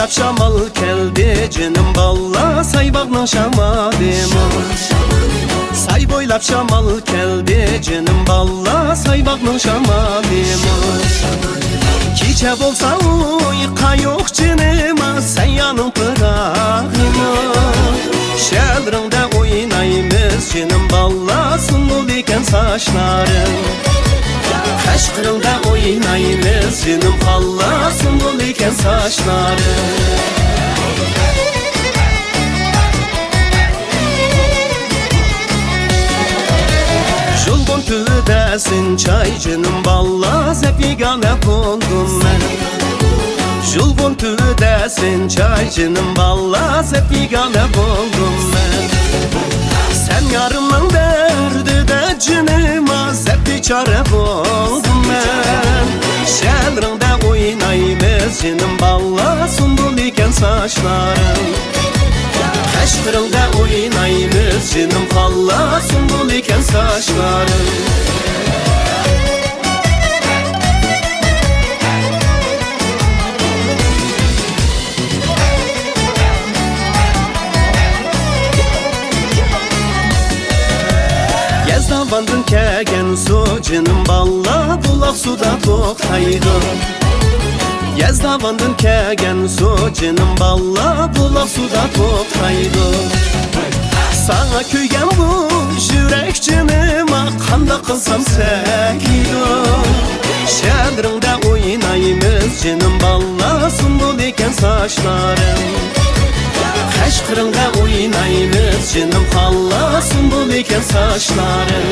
boylap şamal keldi canım balla say bağnaşamadım. Say boylap şamal keldi canım balla say bağnaşamadım. Kiçe bolsa uyqa yok canıma sen yanım pırağıma. Şelrinde oynayımız canım balla sunul iken saçların. Kaşkırında oynayımız canım balla sunul iken saçların. Julgun tüdesin çay canım balla zepigane buldum ben. Julgun tüdesin çay canım balla zepigane buldum ben. Sen yarımın derdi de canıma zeppi çare buldum ben. Şelrinde oynayımız canım balla sundul iken saçların. Kaşkırında oynayımız canım balla sundul iken saçların. Vandın kegen su canım balla bulak suda toktaydı. Yazda vandın kegen su canım balla bulak suda toktaydı. Sana köygen bu yürek canıma kanda kılsam sekiydi. Şelrinde oynayımız canım balla sundul iken saçların. Kaşkırında oynayımız canım balla sundul iken saçların.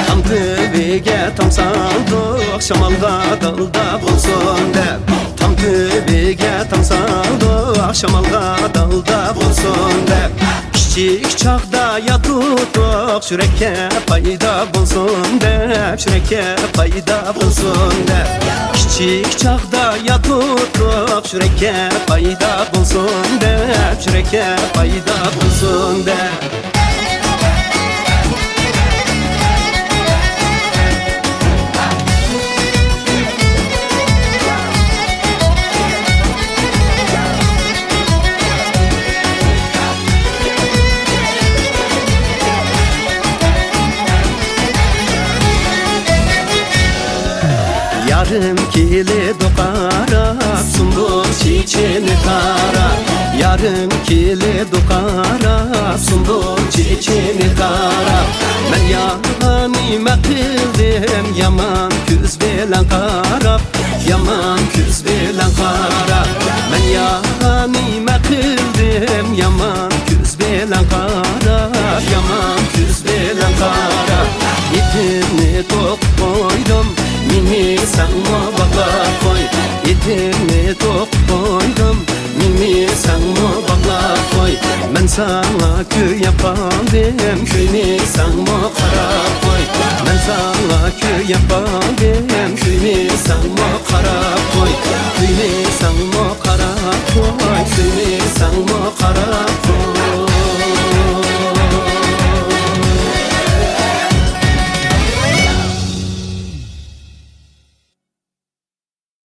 Tam tübege tam saldık şamalda dalda bulsun de. Tam tübege tam saldık şamalda dalda bulsun de. Küçük çağda yatuttuk şüreke payda bulsun de. Şüreke payda bulsun de. Küçük çağda yatuttuk şüreke payda bulsun de. Şüreke payda bulsun de. Yarım kili dokara sundu çiçeğini kara. Yarım kili dokara sundu çiçeğini kara. Ben yanime kıldım yaman küz bilen kara. Yaman küz bilen kara. Ben yanime kıldım yaman küz bilen kara. Yaman küz bilen kara. İpini tok koydum mini sanma bakla koy. İpini tok koydum mini sanma bakla koy. Ben sana köy yapadım köyni sanma kara koy. Ben sana köy yapadım köyni sanma kara koy.